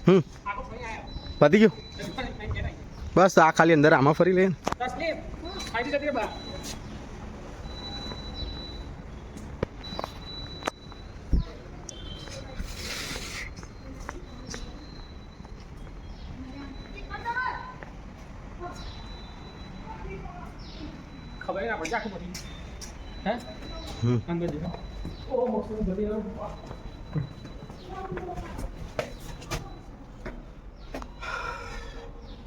પતી ગયું બસ આ ખાલી અંદર આમાં ફરી લે ખબર ના પડે આખું બધી હે અંદર દેખો ઓ મોક્ષ બધી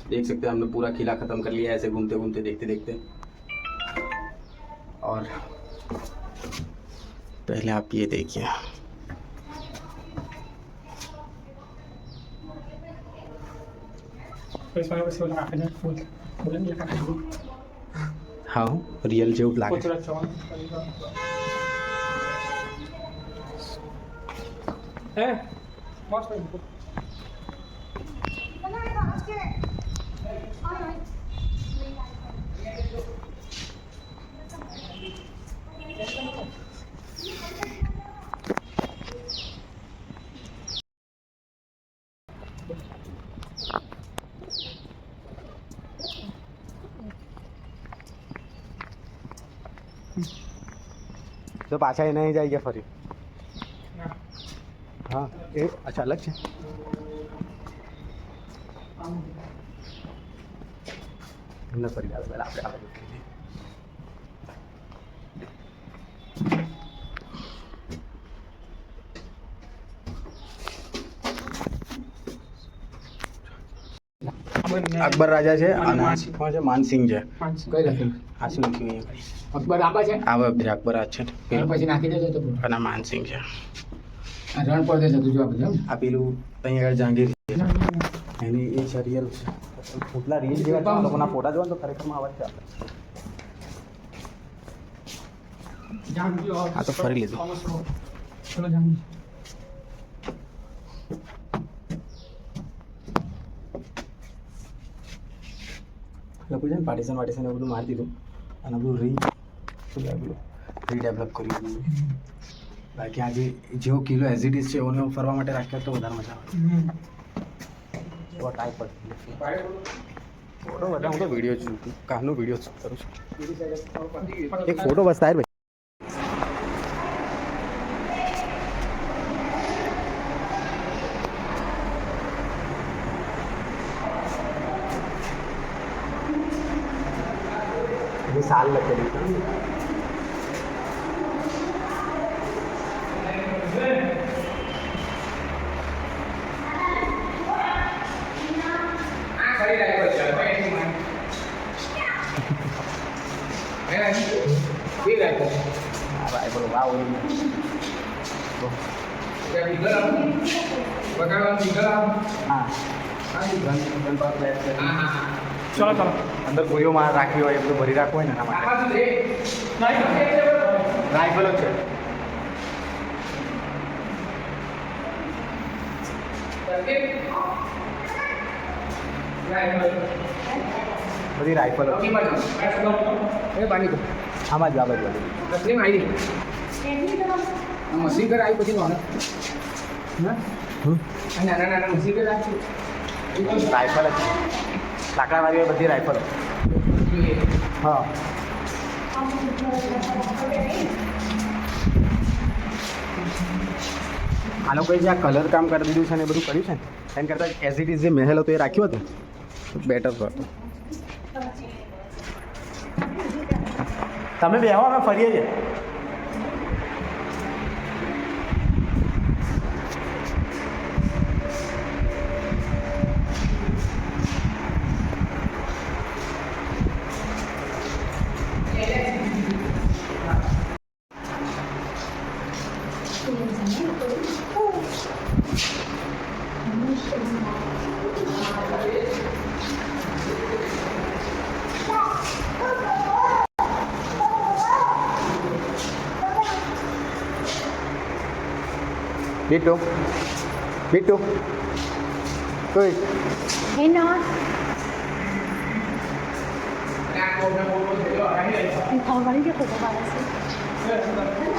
देख सकते हैं हमने पूरा किला ख़त्म कर लिया ऐसे घूमते घूमते देखते देखते और पहले आप ये देखिए हाँ रियल जो लागे है मस्त है तो पाछा ही नहीं जाएगा फरी हाँ ये अच्छा अलग है हमने फरी डाल पहले आप आगे અકબર રાજા છે અને કોણ છે માનસિંહ છે કઈ લખ્યું આ શું લખ્યું અહીંયા અકબર આબા છે આ અકબર આ છે પછી નાખી દેજો તો અને માનસિંહ છે આ રણ પડદે છે તું જો બધું આ પેલું ત્યાં આગળ જહાંગીર એની એ છે રિયલ છે એટલા રીલ જેવા છે લોકોના ફોટા જોવા તો ખરેખરમાં આવે છે આ તો ફરી લીધું ચલો જામી લોકો છે ને પાર્ટીશન વાર્ટીશન એવું બધું મારી દીધું અને બધું રીડેવલપ કરી દીધું બાકી આજે જેવો કિલ્લો એઝ ઇટ ઇઝ છે એઓને ફરવા માટે રાખ્યો તો વધારે મજા આવે એવો ટાઈપ પર ફોટો બધા હું તો વિડીયો છું કારનો વિડીયો શૂટ કરું છું એક ફોટો બસ થાય ભાઈ साल लगेगी ચલો ચલો અંદર ગોળીઓ માં રાખવી હોય એ બધું ભરી રાખવું હોય ને એના માટે રાઇફલ જ છે બધી રાઇફલ આમાં જ આ બાજુ મશીન કર આવી પછી નાના નાના મશીન કર રાઇફલ જ લાકડાવાળી હોય બધી રાઇફલ હા આ લોકોએ જે આ કલર કામ કરી દીધું છે ને એ બધું કર્યું છે ને એમ કરતાં એઝ ઇટ ઇઝ જે મહેલ હતો એ રાખ્યો હતો બેટર હતો તમે બેહો અમે ફરીએ છીએ Bitu, Bitu, oi. Enak. Kalau balik dia kok balas sih?